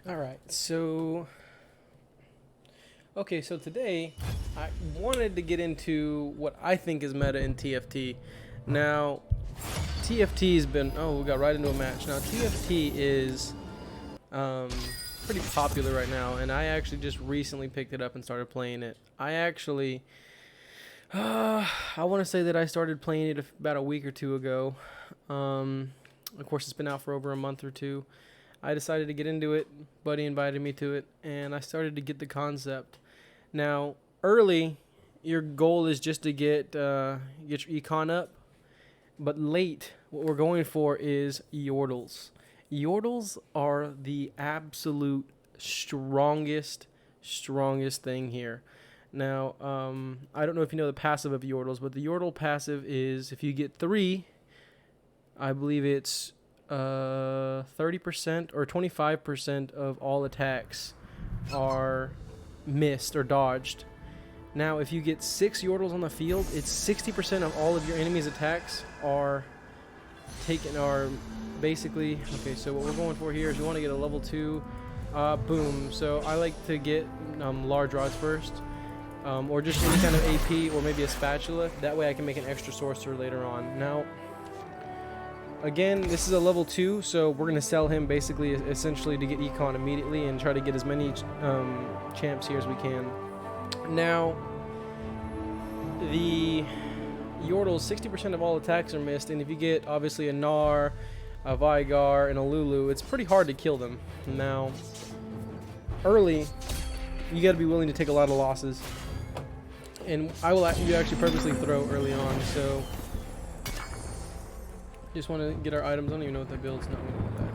Alright, so so today I wanted to get into what I think is meta in TFT. Now, TFT has been, we got right into a match. Now, TFT is um, pretty popular right now, and I actually just recently picked it up and started playing it. I want to say that I started playing it about a week or two ago. Of course, it's been out for over a month or two. I decided to get into it. Buddy invited me to it, and I started to get the concept. Now, early, your goal is just to get your econ up, but late, what we're going for is yordles. Yordles are the absolute strongest thing here. Now, I don't know if you know the passive of yordles, but the yordle passive is if you get 3, I believe it's 30% or 25% of all attacks are missed or dodged. Now, if you get 6 yordles on the field, it's 60% of all of your enemy's attacks are basically. Okay, so what we're going for here is we want to get a level 2 boom. So I like to get large rods first, or just any kind of AP, or maybe a spatula. That way I can make an extra sorcerer later on. Now, again, this is a level 2, so we're going to sell him basically essentially to get econ immediately and try to get as many champs here as we can. Now, the Yordles, 60% of all attacks are missed, and if you get obviously a Gnar, a Vigar, and a Lulu, it's pretty hard to kill them. Now, early, you got to be willing to take a lot of losses, and you actually purposely throw early on, so just want to get our items. I don't even know what that build's. Not going to get that.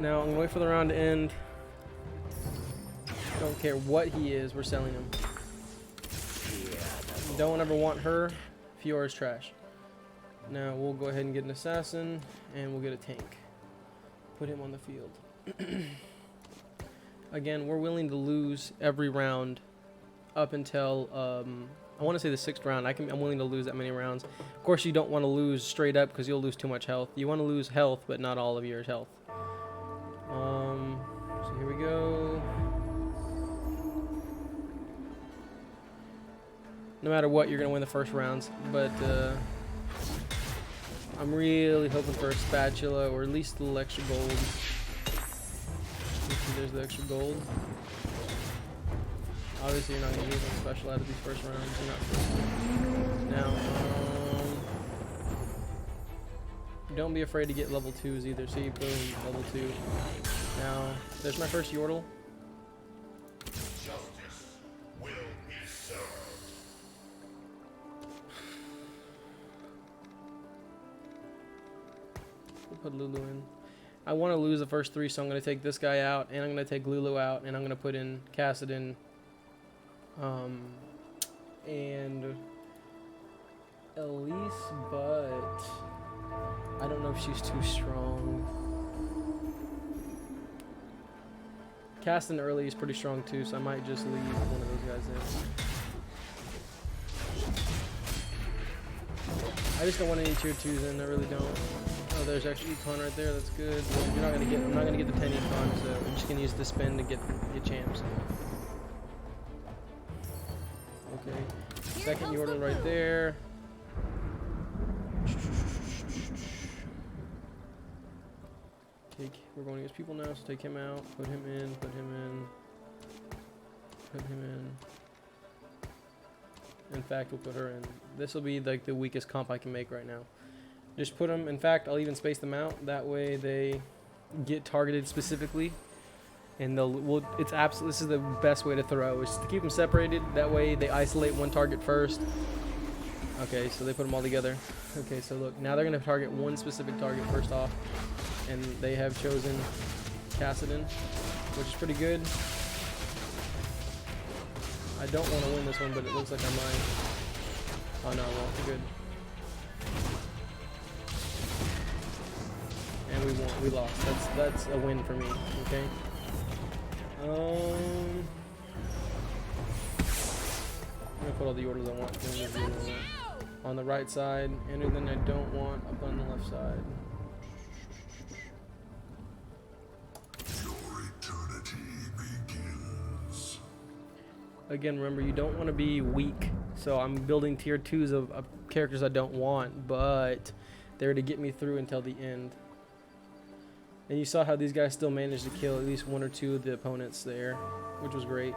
Now, I'm going to wait for the round to end. Don't care what he is, we're selling him. Don't ever want her. Fiora's trash. Now, we'll go ahead and get an assassin, and we'll get a tank. Put him on the field. Again, we're willing to lose every round up until I want to say the 6th round. I'm willing to lose that many rounds. Of course, you don't want to lose straight up because you'll lose too much health. You want to lose health, but not all of your health. So here we go. No matter what, you're going to win the first rounds. But I'm really hoping for a spatula or at least a little extra gold. There's the extra gold. Obviously, you're not going to get anything special out of these first rounds. You're not. Now, don't be afraid to get level 2s either. See, boom, level 2. Now, there's my first Yordle. Justice will be served. We'll put Lulu in. I want to lose the first 3, so I'm going to take this guy out, and I'm going to take Lulu out, and I'm going to put in Cassidon. And Elise, but I don't know if she's too strong. Casting early is pretty strong too, so I might just leave one of those guys in. I just don't want any tier 2s in, I really don't. Oh, there's actually econ right there, that's good. I'm not gonna get the 10 econ, so I'm just gonna use the spin to get champs. Okay, second Yordle right there. We're going against people now, so take him out, put him in, put him in, put him in. In fact, we'll put her in. This will be like the weakest comp I can make right now. Just put them, in fact, I'll even space them out. That way they get targeted specifically. And this is the best way to throw, is to keep them separated. That way they isolate one target first. Okay, so they put them all together. Okay, so look, now they're going to target one specific target first off. And they have chosen Cassidon, which is pretty good. I don't want to win this one, but it looks like I might. Oh no, well, good. And we won. We lost. That's a win for me. Okay. I'm gonna put all the orders I want on the right side, and then I don't want up on the left side. Again, remember, you don't want to be weak. So I'm building tier 2s of characters I don't want, but they're to get me through until the end. And you saw how these guys still managed to kill at least 1 or 2 of the opponents there, which was great.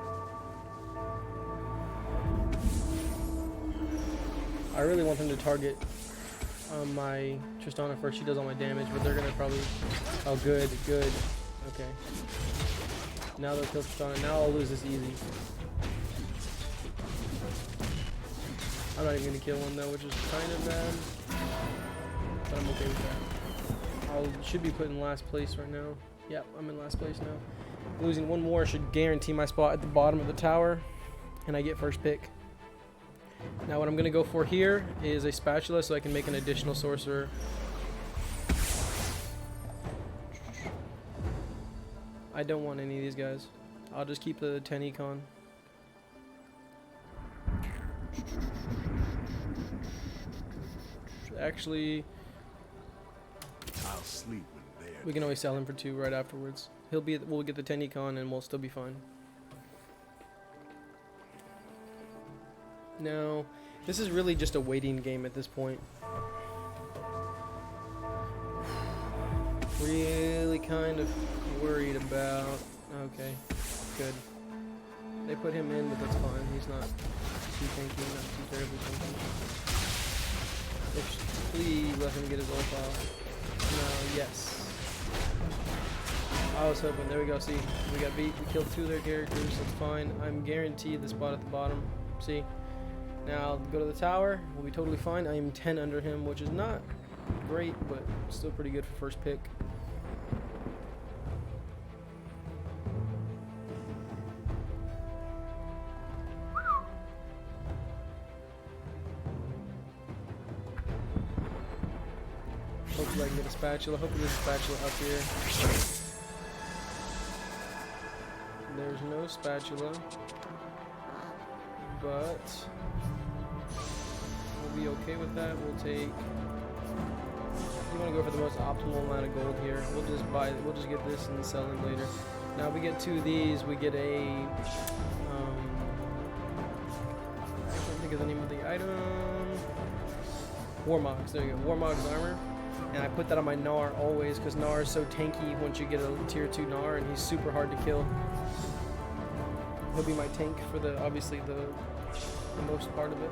I really want them to target my Tristana first. She does all my damage, but they're gonna probably... Oh, good, good. Okay. Now they'll kill Tristana. Now I'll lose this easy. I'm not even gonna kill one though, which is kind of bad. But I'm okay with that. I should be put in last place right now. Yep, I'm in last place now. Losing one more should guarantee my spot at the bottom of the tower, and I get first pick. Now what I'm gonna go for here is a spatula so I can make an additional sorcerer. I don't want any of these guys. I'll just keep the 10 econ. Actually, I'll sleep when we can always sell him for 2 right afterwards. We'll get the 10 econ and we'll still be fine. No, this is really just a waiting game at this point. Really kind of worried about... Okay, good. They put him in, but that's fine. He's not too tanky, not too terribly tanky. Please let him get his ult off. No, yes. I was hoping. There we go. See, we got beat. We killed 2 of their characters. That's fine. I'm guaranteed the spot at the bottom. See? Now I'll go to the tower. We'll be totally fine. I am 10 under him, which is not great, but still pretty good for first pick. Hopefully I can get a spatula. Hopefully there's a spatula up here. There's no spatula, but we'll be okay with that. We'll take... You want to go for the most optimal amount of gold here. We'll just get this and sell it later. Now if we get 2 of these, we get a... I can't think of the name of the item. Warmog's. There you go. Warmog's armor. And I put that on my Gnar always, because Gnar is so tanky once you get a tier 2 Gnar, and he's super hard to kill. He'll be my tank for the, obviously, the most part of it.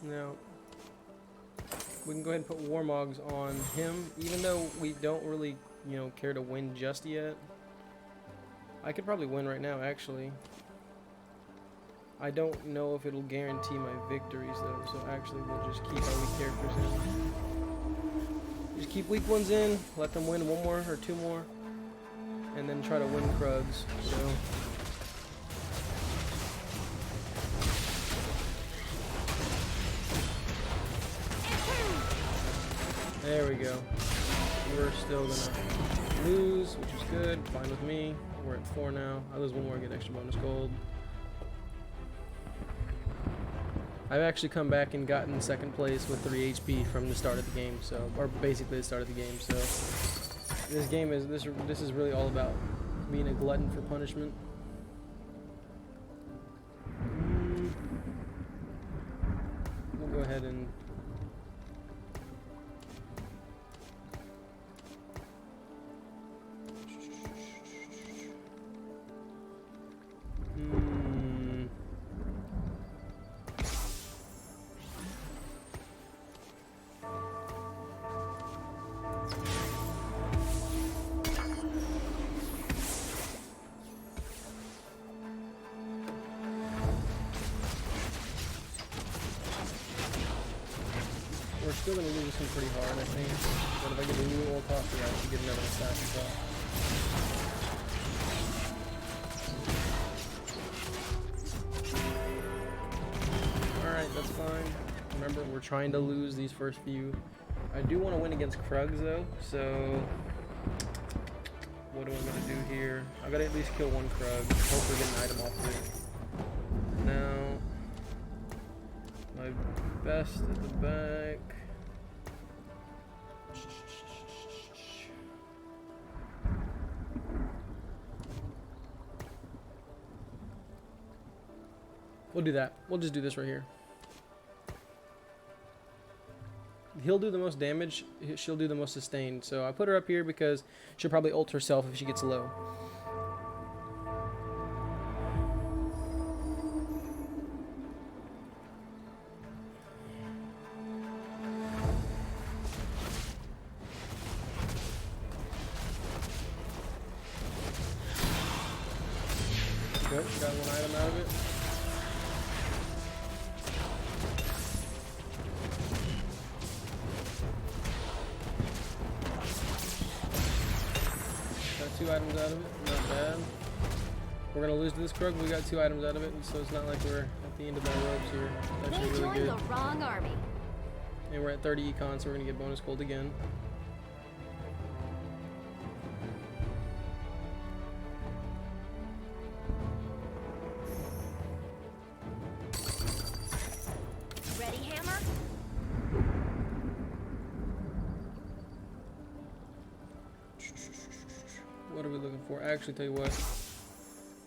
Now, we can go ahead and put Warmogs on him, even though we don't really, care to win just yet. I could probably win right now, actually. I don't know if it'll guarantee my victories, though, so actually we'll just keep our weak characters in. Just keep weak ones in, let them win 1 more or 2 more, and then try to win Krugs, so... There we go. We're still gonna lose, which is good. Fine with me. We're at 4 now. I lose 1 more, get extra bonus gold. I've actually come back and gotten 2nd place with 3 HP from the start of the game, so, or basically the start of the game. So this game is this is really all about being a glutton for punishment. We'll go ahead and we're still going to lose this one pretty hard, I think. But if I get a new ult off here, I should get another assassin off. Alright, that's fine. Remember, we're trying to lose these first few. I do want to win against Krugs, though, so... what do I gotta do here? I gotta at least kill one Krug. Hopefully get an item off of it. Now, my best at the back. We'll do that. We'll just do this right here. He'll do the most damage. She'll do the most sustained. So I put her up here because she'll probably ult herself if she gets low. Good. Got one item out of it. Got 2 items out of it. Not bad. We're gonna lose to this Krug. We got 2 items out of it, so it's not like we're at the end of our ropes here. It's actually really good. The wrong army. And we're at 30 econ, so we're gonna get bonus gold again. Ready, hammer? What are we looking for? Actually, tell you what.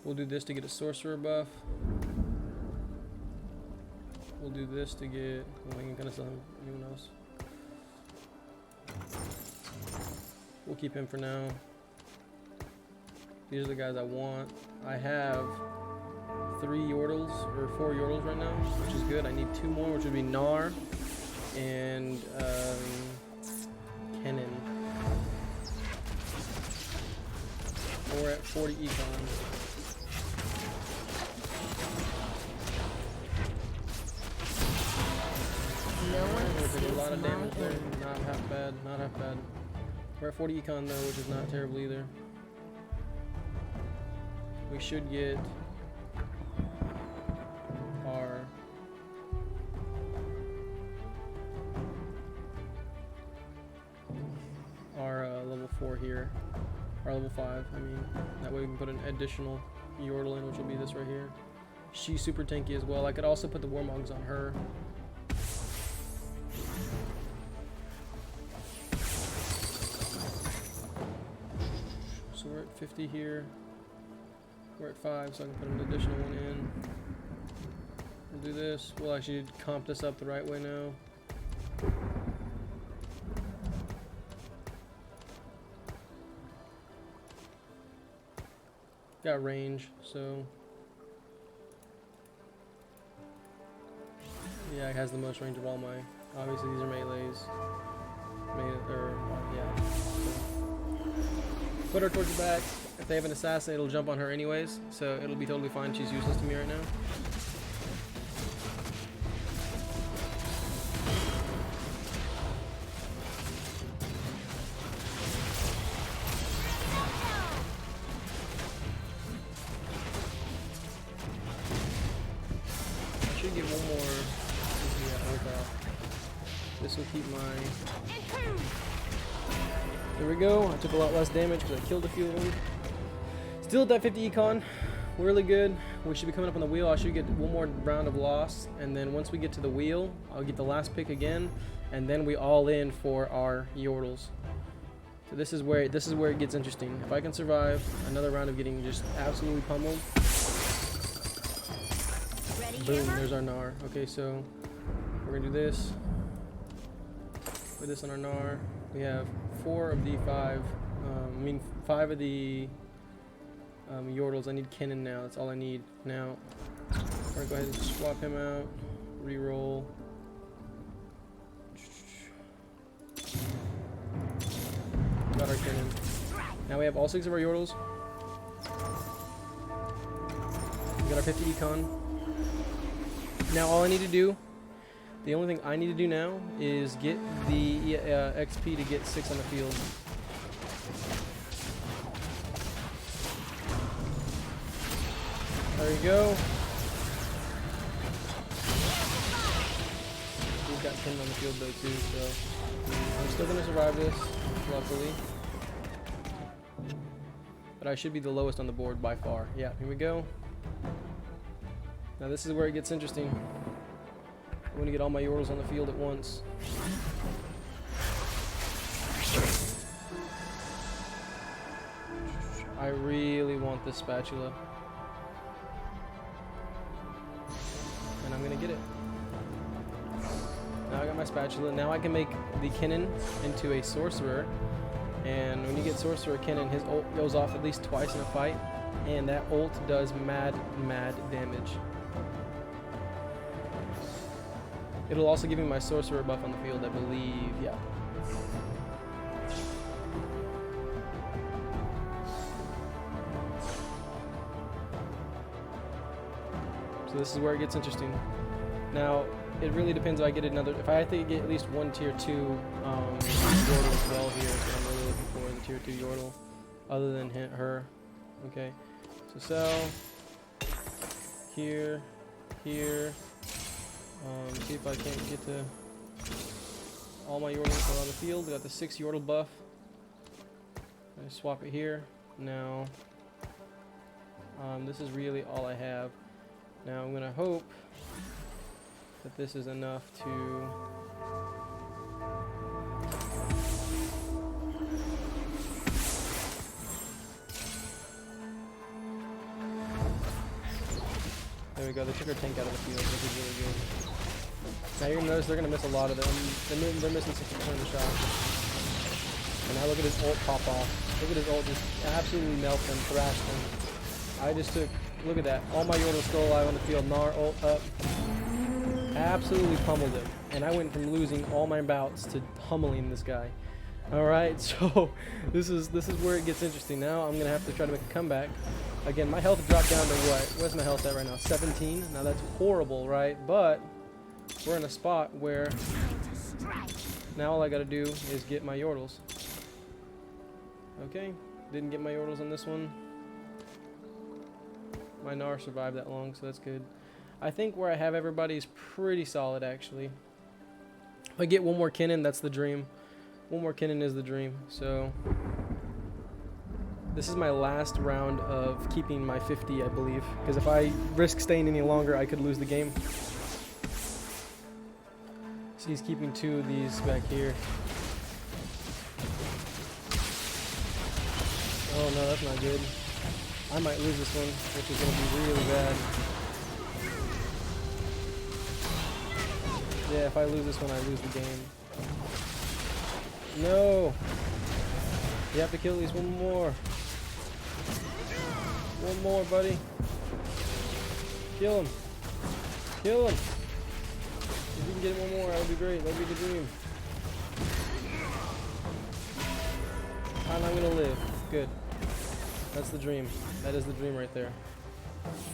We'll do this to get a sorcerer buff. We'll do this to get. Well, I can kind of sell him. Anyone else? We'll keep him for now. These are the guys I want. I have 3 Yordles or 4 Yordles right now, which is good. I need 2 more, which would be Gnar and Kennen. We're at 40 econ. No one We're taking a lot of sees my damage there. end. Not half bad. Not half bad. We're at 40 econ though, which is not terrible either. We should get our level 4 here, or level 5. I mean, that way we can put an additional Yordle in, which will be this right here. She's super tanky as well. I could also put the Warmogs on her. So we're at 50 here. We're at 5, so I can put an additional one in. We'll do this. We'll actually comp this up the right way now. Got range, so yeah, it has the most range of all my. Obviously, these are melees. Yeah. So. Put her towards the back. If they have an assassin, it'll jump on her anyways, so it'll be totally fine. She's useless to me right now. I should get one more. Yeah, ult off. This will keep my. There we go. I took a lot less damage because I killed a few of them. Still at that 50 econ. Really good. We should be coming up on the wheel. I should get one more round of loss, and then once we get to the wheel, I'll get the last pick again, and then we all in for our Yordles. So this is where it gets interesting. If I can survive another round of getting just absolutely pummeled. Ready, Boom, hammer? there's our Gnar. Okay, so we're gonna do this. Put this on our Gnar. We have 4 of the 5, 5 of the Yordles. I need Kennen now. That's all I need now. We're gonna go ahead and swap him out. Reroll. Got our Kennen. Now we have all 6 of our Yordles. We got our 50 econ. Now all I need to do, the only thing I need to do now is get the XP to get 6 on the field. There you go. We've got 10 on the field though too, so I'm still gonna survive this, luckily. but I should be the lowest on the board by far. Yeah, here we go. Now this is where it gets interesting. I'm gonna get all my Yordles on the field at once. I really want this spatula. And I'm gonna get it. Now I got my spatula. Now I can make the Kinnan into a sorcerer. And when you get sorcerer Kinnan, his ult goes off at least twice in a fight. And that ult does mad damage. It'll also give me my sorcerer buff on the field, I believe. Yeah. So this is where it gets interesting. Now, it really depends if I get another. If I have to get at least one tier 2 Yordle as well here, is what I'm really looking for, the tier 2 Yordle, other than her. Okay. So sell. Here. See if I can't get to all my Yordles are on the field. Got the 6 Yordle buff. I swap it here. Now, this is really all I have. Now I'm gonna hope that this is enough to there we go, they took our tank out of the field, which is really good. Now you're gonna notice they're gonna miss a lot of them. They're missing 60% of the shots. And now look at his ult pop off. Look at his ult just absolutely melt them, thrash them. I just took, look at that, all my Yordles still alive on the field. Gnar ult up. Absolutely pummeled him. And I went from losing all my bouts to pummeling this guy. Alright, so this is where it gets interesting. Now I'm gonna have to try to make a comeback. Again, my health dropped down to what? Where's my health at right now? 17? Now that's horrible, right? But we're in a spot where now all I gotta do is get my Yordles. Okay, didn't get my Yordles on this one. My Gnar survived that long, so that's good. I think where I have everybody is pretty solid, actually. If I get one more Kinnan, that's the dream. One more Kinnan is the dream. So this is my last round of keeping my 50, I believe. Because if I risk staying any longer, I could lose the game. So he's keeping 2 of these back here. Oh no, that's not good. I might lose this one, which is going to be really bad. Yeah, if I lose this one, I lose the game. No! You have to kill at least one more. One more, buddy. Kill him. Kill him! If you can get one more, that would be great. That would be the dream. And I'm going to live. Good. That's the dream. That is the dream right there.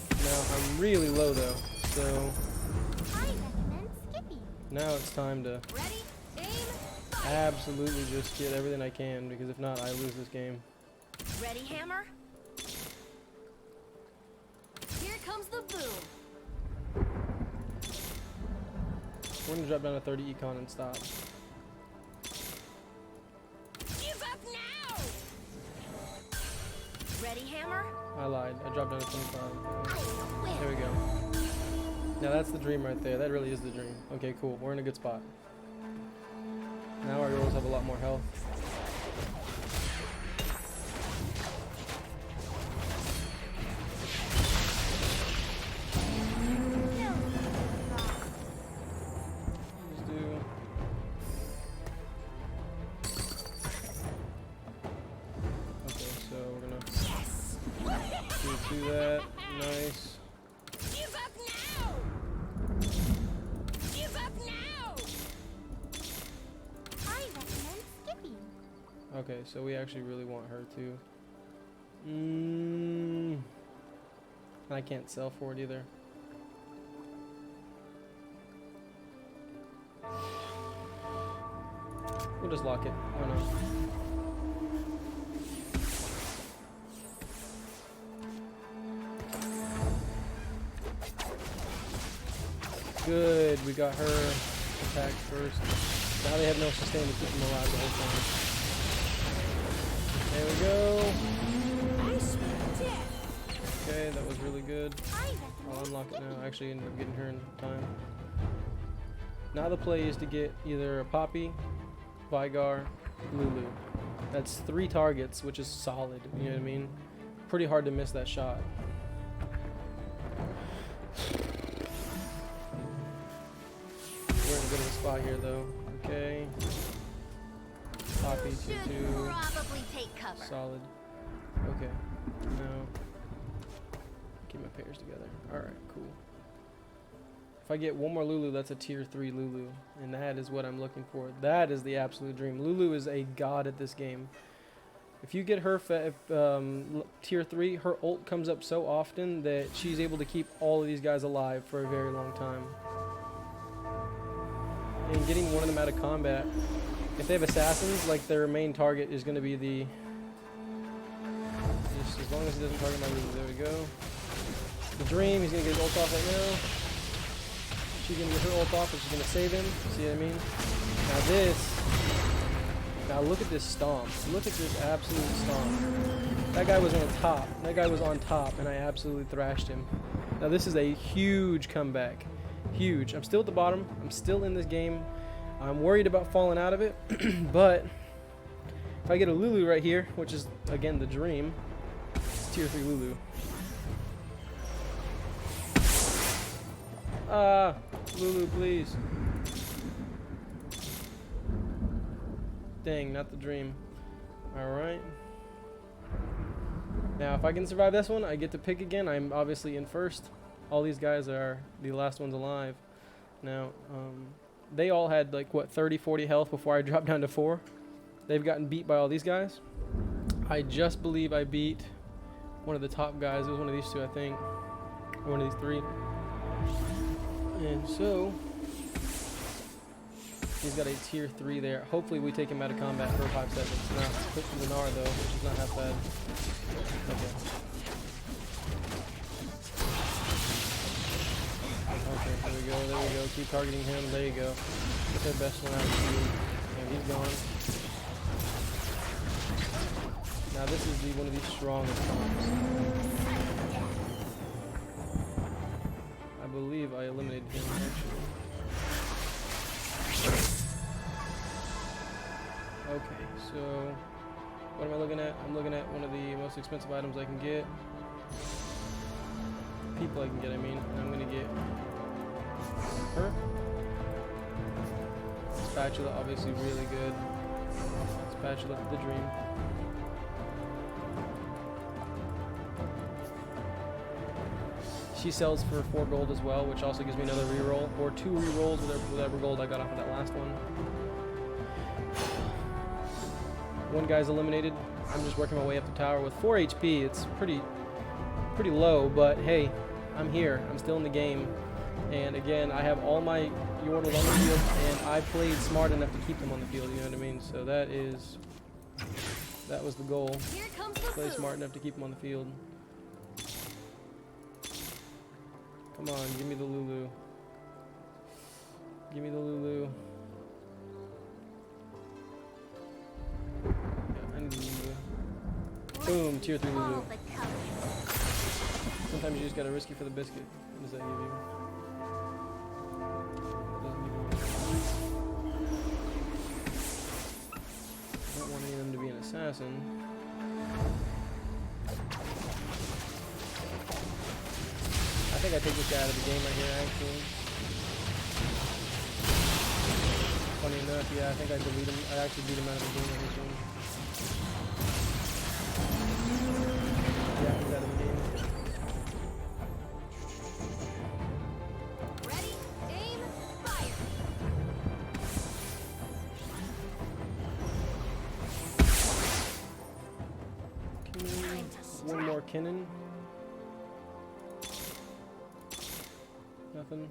Now, I'm really low though, so I recommend skipping. now it's time to Ready, aim, fire. absolutely just get everything I can, because if not, I lose this game. Ready, hammer? Here comes the boom. We're going to drop down to 30 econ and stop. Give up now! Ready, hammer? I lied. I dropped down to 25. I will win. There we go. Now that's the dream right there. That really is the dream. Okay, cool. We're in a good spot. Now our Yordles have a lot more health. Let's do... Okay, so we're gonna do that. Nice. Give up now! Give up now! I recommend skipping. Okay, so we actually really want her to. I can't sell for it either. We'll just lock it. Why not? Good, we got her attacked first. Now they have no sustain to keep them alive the whole time. There we go. I Okay, that was really good. I I'll recommend unlock it now. Skippy. I actually ended up getting her in time. Now the play is to get either a Poppy, Vigar, Lulu. That's 3 targets, which is solid. You know what I mean? Pretty hard to miss that shot. We're in a bit of a spot here, though. Okay. Poppy, Should 2-2. probably take cover. Solid. Okay. Now, keep my pairs together. Alright, cool. If I get one more Lulu, that's a tier 3 Lulu. And that is what I'm looking for. That is the absolute dream. Lulu is a god at this game. If you get her tier 3, her ult comes up so often that she's able to keep all of these guys alive for a very long time. And getting one of them out of combat, if they have assassins, like their main target is going to be the... Just as long as he doesn't target my Lulu. There we go. The dream, he's going to get his ult off right now. She's going to get her ult off, and she's going to save him. See what I mean? Now this... Now look at this stomp. Look at this absolute stomp. That guy was on top. That guy was on top, and I absolutely thrashed him. Now this is a huge comeback. Huge. I'm still at the bottom. I'm still in this game. I'm worried about falling out of it, but if I get a Lulu right here, which is, again, the dream, it's tier 3 Lulu. Ah, Lulu, please. Dang, not the dream. Alright. Now, if I can survive this one, I get to pick again. I'm obviously in first. All these guys are the last ones alive. Now, they all had, like, what, 30, 40 health before I dropped down to 4. They've gotten beat by all these guys. I just believe I beat one of the top guys. It was one of these 2, I think. Or one of these 3. And so... he's got a tier 3 there. Hopefully we take him out of combat for 5 seconds. Now, quick to the Gnar though, which is not half bad. Okay, there we go, there we go. Keep targeting him. There you go. Get their best one out of the field. And he's gone. Now this is one of the strongest comps. I believe I eliminated him actually. Okay, so what am I looking at? I'm looking at one of the most expensive items I can get. People I can get, I mean. And I'm gonna get her. Spatula, obviously really good. Spatula, the dream. She sells for 4 gold as well, which also gives me another reroll, or 2 rerolls with whatever gold I got off of that last one. One guy's eliminated. I'm just working my way up the tower with 4 HP. It's pretty low, but hey, I'm here. I'm still in the game. And again, I have all my Yordles on the field, and I played smart enough to keep them on the field, you know what I mean? So that was the goal. Here comes the Play food. smart enough to keep them on the field. Come on, give me the Lulu. Give me the Lulu. Yeah, I need the Lulu. Boom, tier 3 Lulu. All the colors. Sometimes you just gotta risk it for the biscuit. What does that give you? Doesn't give you anything. Don't want any of them to be an assassin. I think I take this guy out of the game right here, actually. Funny enough, yeah, I think I delete him. I actually beat him out of the game on this one. Yeah, he's out of the game. Ready, aim, fire. One more Kinnan. Nothing.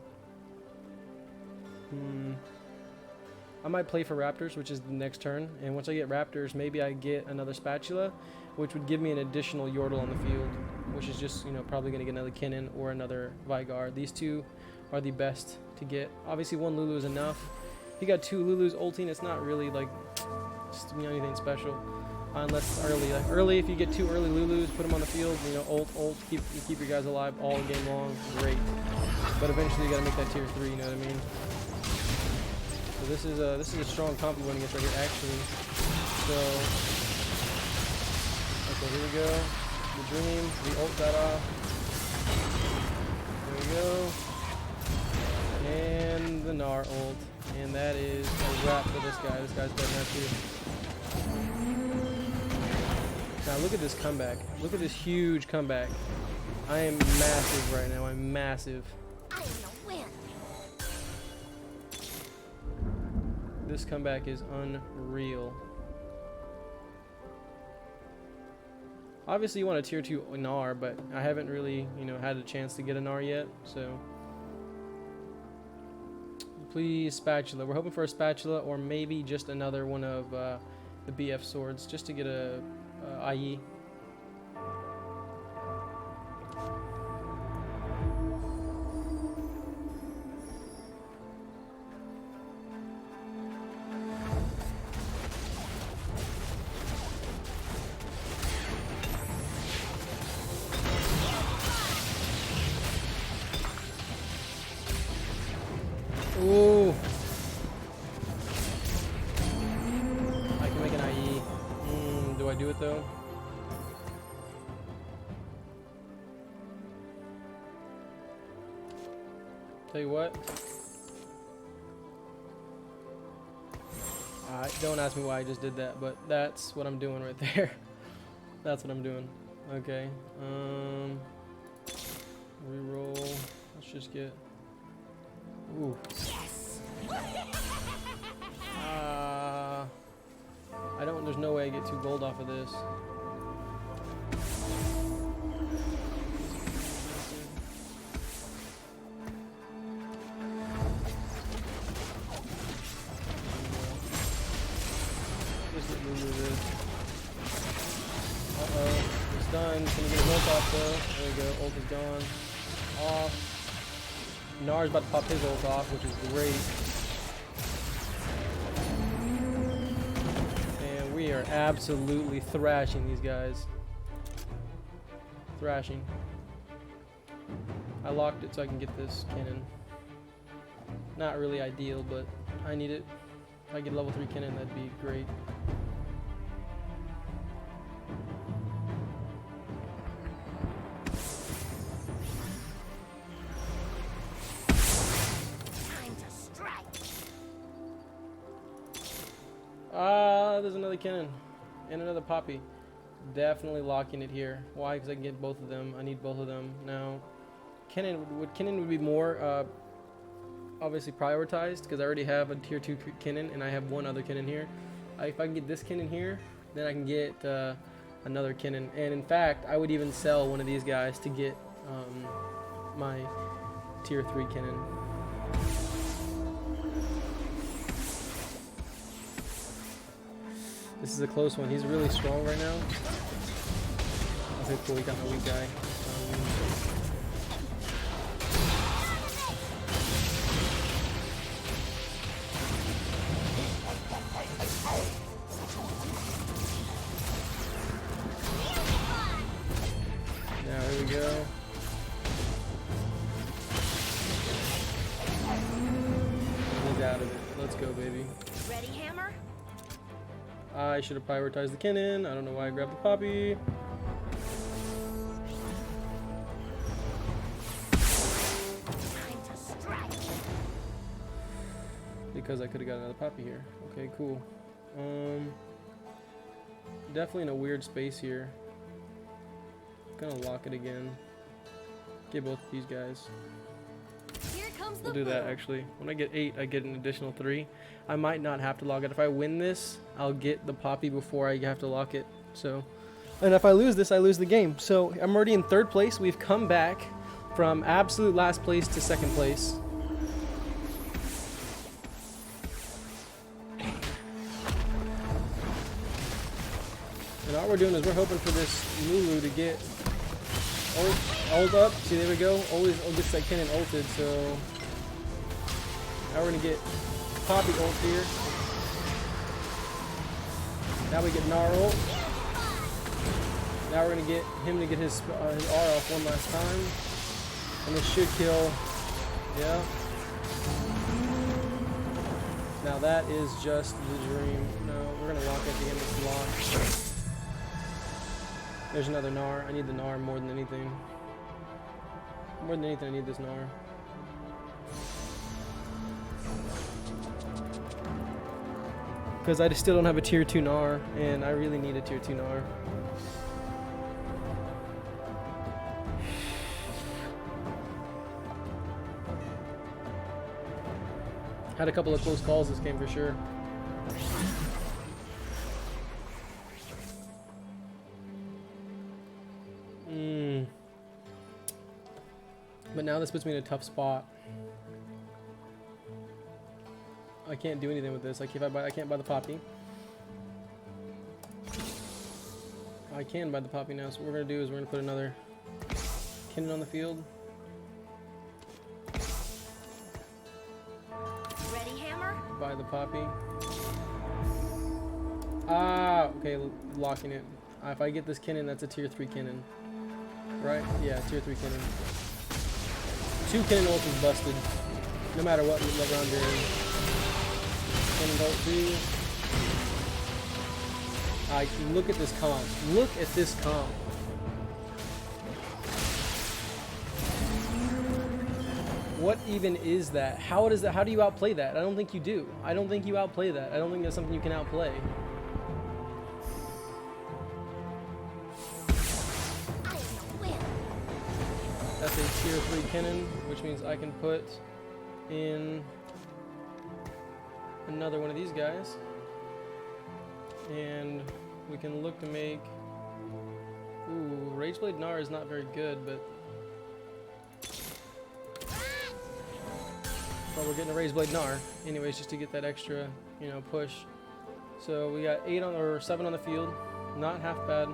I might play for Raptors, which is the next turn, and once I get Raptors, maybe I get another Spatula, which would give me an additional Yordle on the field, which is just, you know, probably going to get another Kinnan or another Vigar. These 2 are the best to get. Obviously, 1 Lulu is enough. You got 2 Lulus ulting, it's not really, like, anything special. unless early. Like early, if you get 2 early Lulus, put them on the field. You know, ult, keep your guys alive all game long. Great. But eventually, you gotta make that tier 3. You know what I mean? So this is a strong comp we're going against right here, actually. So okay, here we go. The dream, the ult got off. There we go. And the Gnar ult. And that is a wrap for this guy. This guy's dead now too. Now look at this comeback. Look at this huge comeback. I am massive right now. I'm massive. I am the win. This comeback is unreal. Obviously you want a tier 2 Gnar, but I haven't really, you know, had a chance to get a Gnar yet, so please spatula. We're hoping for a spatula or maybe just another one of the BF swords just to get a IE. Ooh. I can make an IE. Do I do it though? Tell you what. Don't ask me why I just did that, but that's what I'm doing right there. That's what I'm doing. Okay. Reroll. Let's just get. Ooh. Yes. I don't. There's no way I get 2 gold off of this. Just let Lulu this. It's done. Can you get his ult off though? There we go. Ult is gone. Off. Gnar's about to pop his ult off, which is great. And we are absolutely thrashing these guys. Thrashing. I locked it so I can get this cannon. Not really ideal, but I need it. If I get level 3 cannon, that'd be great. There's another cannon and another poppy. Definitely locking it here. Why? Because I can get both of them. I need both of them now. Cannon would be more obviously prioritized because I already have a tier 2 cannon and I have one other cannon here. If I can get this cannon here, then I can get another cannon. And in fact, I would even sell one of these guys to get my tier 3 cannon. This is a close one. He's really strong right now. Okay, cool. He got my weak guy. Now here we go. He's out of it. Let's go, baby. Ready, hammer? I should have prioritized the cannon. I don't know why I grabbed the poppy. Time to strike. Because I could have got another poppy here. Okay, cool. Definitely in a weird space here. Gonna lock it again. Get both of these guys. Here comes the We'll do that boom. actually. When I get 8, I get an additional 3. I might not have to lock it. If I win this, I'll get the poppy before I have to lock it. So, and if I lose this, I lose the game. So I'm already in 3rd place. We've come back from absolute last place to 2nd place. And all we're doing is we're hoping for this Lulu to get ult up. See, there we go. Always gets that cannon ulted, so now we're gonna get Poppy ult here. Now we get Gnar ult. Now we're gonna get him to get his R off one last time, and this should kill. Yeah. Now that is just the dream. No, we're gonna lock at the end of this lock. There's another Gnar. I need the Gnar more than anything. More than anything, I need this Gnar. Because I just still don't have a tier 2 Gnar, and I really need a tier 2 Gnar. Had a couple of close calls this game for sure. But now this puts me in a tough spot. I can't do anything with this. I can't buy the poppy. I can buy the poppy now. So what we're gonna do is we're gonna put another cannon on the field. Ready, hammer? Buy the poppy. Ah, okay, locking it. If I get this cannon, that's a tier 3 cannon. Right? Yeah, tier 3 cannon. 2 cannon ult is busted. No matter what round you're in. Cannon ult 2. Look at this comp. Look at this comp. What even is that? How does that? How do you outplay that? I don't think you do. I don't think you outplay that. I don't think that's something you can outplay. That's a tier 3 cannon, which means I can put in another one of these guys. And we can look to make... Ooh, Rageblade Gnar is not very good, but we're getting a Rageblade Gnar anyways, just to get that extra, you know, push. So we got 7 on the field, not half bad.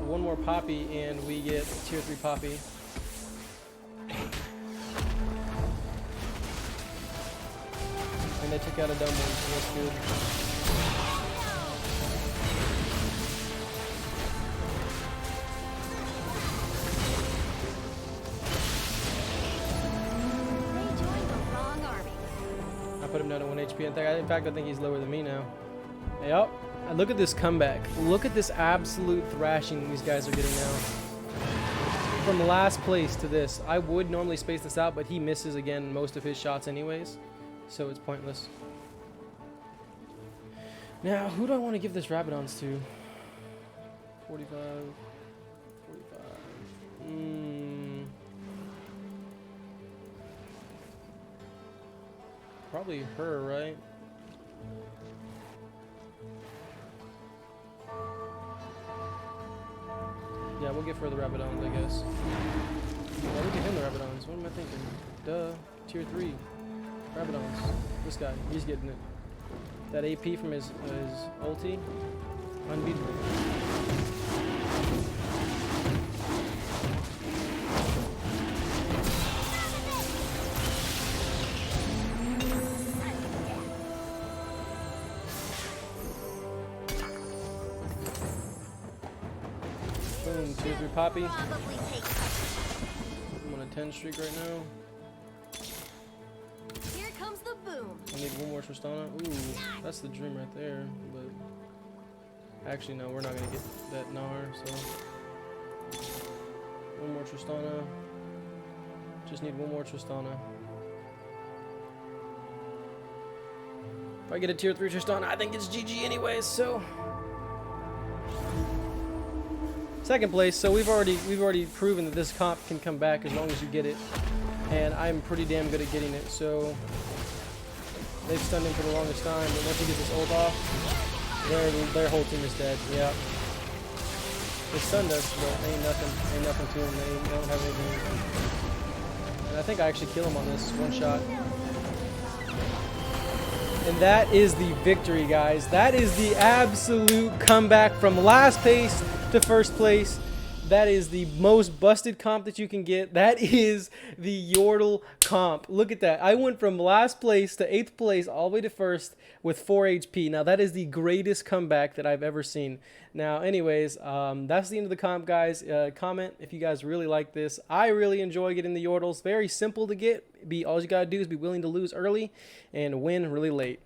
One more poppy and we get tier 3 poppy. And they took out a dumb one, so that's good. They joined the wrong army. I put him down to 1 HP. In fact, I think he's lower than me now. Yep. And look at this comeback. Look at this absolute thrashing these guys are getting now. From last place to this. I would normally space this out, but he misses again most of his shots anyways. So it's pointless. Now, who do I want to give this Rabadons to? 45. 45. Probably her, right? Yeah, we'll give her the Rabadons, I guess. Yeah, we'll give him the Rabadons. What am I thinking? Duh. Tier 3. Rabadons. This guy. He's getting it. That AP from his ulti. Unbeatable. Boom, tier 3 poppy. Probably take I'm on a 10 streak right now. Here comes the boom. I need one more Tristana. Ooh, that's the dream right there. But actually, no, we're not gonna get that Gnar. So one more Tristana. Just need one more Tristana. If I get a tier 3 Tristana, I think it's GG anyways. So second place. So we've already proven that this comp can come back as long as you get it, and I'm pretty damn good at getting it. So they've stunned him for the longest time, but once he gets his ult off, their whole team is dead. Yeah, they stunned us, but ain't nothing to them. They don't have anything. And I think I actually kill him on this one shot. And that is the victory, guys. That is the absolute comeback from last place to first place. That is the most busted comp that you can get. That is the Yordle comp. Look at that. I went from last place to 8th place all the way to 1st with 4 HP. Now, that is the greatest comeback that I've ever seen. Now, anyways, that's the end of the comp, guys. Comment if you guys really like this. I really enjoy getting the Yordles. Very simple to get. All you got to do is be willing to lose early and win really late.